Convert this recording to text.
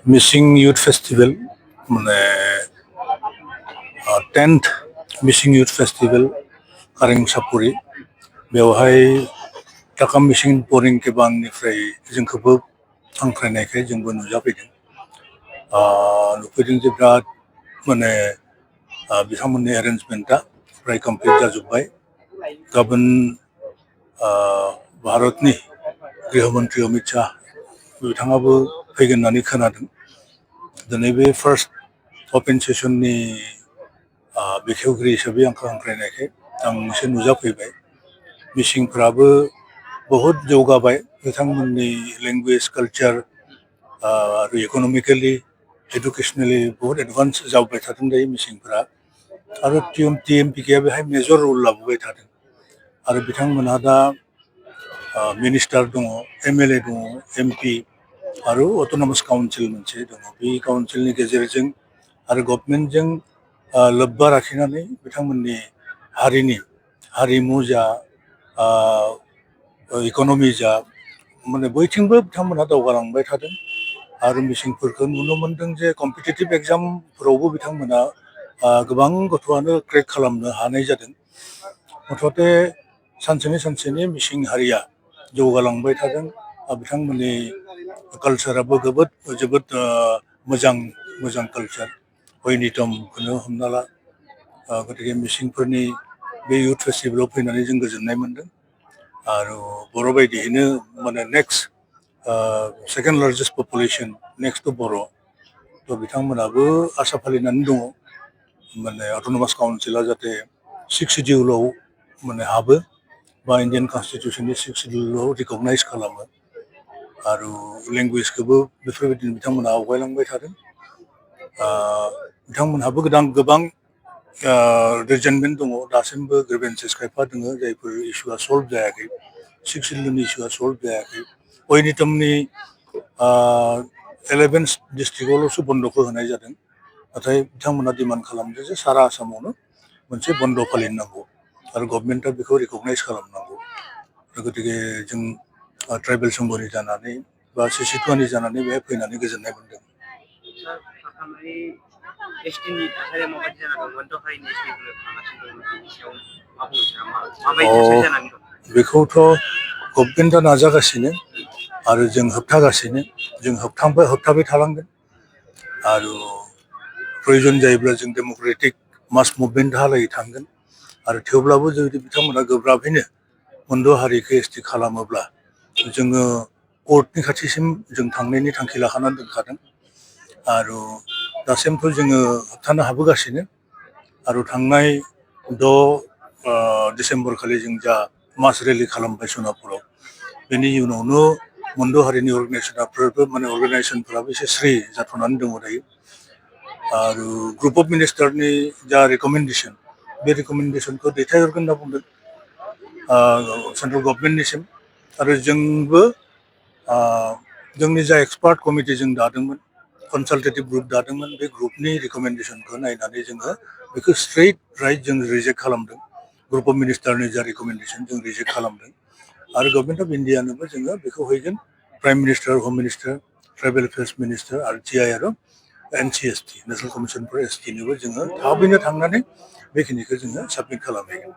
मिसिं youth festival माने 10th मिसिं youth festival कारें सापुरि बेवहाय टाका मिसिं बरिं केबांनिफ्राय जोंखौबो हांख्रायनायखाय जोंबो नुजाफैदों नुफैदों जे बिराद माने बिथांमोननि एरेन्जमेन्टआ फ्राय कमप्लिट जाजोब्बाय गाबोन भारतनि गृहमन्त्रि अमित शाह बिथाङाबो फैगोन होननानै खोनादों दिनै बे फार्स्ट अपेन सेसननि बेखेवगिरि हिसाबै आंखौ हांख्रायनायखाय आं एसे नुजाफैबाय मिसिंफ्राबो बहुद जौगाबाय बिथांमोननि लेंगुवेज कालचार आरो इक'नमिकेलि एडुकेसनेलि बहुत एडभान्स जाबोबाय थादों दायो मिसिंफ्रा आरो TMPKआ बेहाय मेजर रल लाबोबाय थादों आरो बिथांमोनहा दा मिनिस्टार दङ MLA दङ MP आरो अट'नमास काउन्सिल मोनसे दङ बे काउन्सिलनि गेजेरजों आरो गभर्नमेन्टजों लोब्बा लाखिनानै बिथांमोननि हारिनि हारिमु जा इक'नमि जा माने बयथिंबो बिथांमोनहा दावगालांबाय थादों आरो मिसिंफोरखौ नुनो मोनदों जे कम्पिटिटिभ एग्जामफोरावबो बिथांमोना गोबां गथ'आनो क्रेक खालामनो हानाय जादों मथथे सानसेनि मिसिं हारिया जौगालांबाय थादों बिथांमोननि कालचाराबो जोबोद मोजां कालचार ঐনিতमखौनो हमना ला गतिके मिसिंफोरनि बे युथ फेस्टिभेलाव फैनानै जों गोजोननाय मोनदों आरो बर' बायदियैनो माने next second largest population next to बर' थ' बिथांमोनाबो आसा फालिनानै दङ माने अट'नमास काउन्सिला जाहाथे 6 शिडिउलाव माने हाबो बा इन्डियान कनस्टिटिउसननि 6 शिडिउलाव रिकगनाइज खालामो आरो लेंगुवेजखौबो बेफोरबायदिनो बिथांमोना आवगायलांबाय थादों बिथांमोनहाबो गोबां रिजेन्टमेन्ट दङ दासिमबो ग्रिभेन्सेस खायफा दङ जायफोर इस्युआ सल्भ जायाखै 6 शिडिउलनि इस्युआ सल्भ जायाखै ঐনিতमनि 11 डिस्ट्रिक्टआवल'सो बन्द'खौ होनाय जादों नाथाय बिथांमोना डिमान्ड खालामदों जे सारा आसामावनो मोनसे बन्द' फालिनांगौ आरो गभर्नमेन्टआ बेखौ रिकगनाइज खालामनांगौ गतिके जों ट्राइबेल संघनि जानानै बा सिसिटुवानि जानानै बेहाय फैनानै गोजोननाय मोनदों बेखौथ' गभर्नमेन्टआ नाजागासिनो आरो जों होबथागासिनो जों होबथाबाय थालांगोन आरो प्रयोजन जायोब्ला जों डेम'क्रेटिक मास मुभमेन्टहालागै थांगोन आरो थेवब्लाबो जुदि बिथांमोना गोब्राबैनो मोनद' हारिखौ ST खालामोब्ला जोङो कर्टनि खाथिसिम जों थांनायनि थांखि लाखानानै दोनखादों आरो दासिमथ' जोङो होबथानो हाबोगासिनो आरो थांनाय 6 डिसेम्बर खालि जों जा मास रेलि खालामबाय सनापुराव बेनि उनावनो मोनद' हारिनि अर्गानाइजेसनफोराबो एसे स्रि जाथ'नानै दङ दायो आरो ग्रुप अफ मिनिस्टारनि जा रिकमेन्डेसन बे रिकमेन्डेसनखौ दैथायहरगोन होनना बुंदों सेन्ट्रेल गभर्नमेन्टनिसिम आरो जोंबो जोंनि जा एक्सपार्ट कमिटि जों दादोंमोन कनसालटेटिभ ग्रुप दादोंमोन बे ग्रुपनि रिकमेन्डेसनखौ नायनानै जोङो बेखौ स्ट्रेट राइट जों रिजेक्ट खालामदों ग्रुप अफ मिनिस्टारनि जा रिकमेन्डेसन जों रिजेक्ट खालामदों आरो गभर्नमेन्ट अफ इन्डियानोबो जोङो बेखौ हैगोन प्राइम मिनिस्टार हम मिनिस्टार ट्राइबेल एफेयार्स मिनिस्टार आरो GI आरो NCST national commission for ST नोबो जोङो थाबैनो थांनानै बेखिनिखौ जोङो साबमिट खालामहैगोन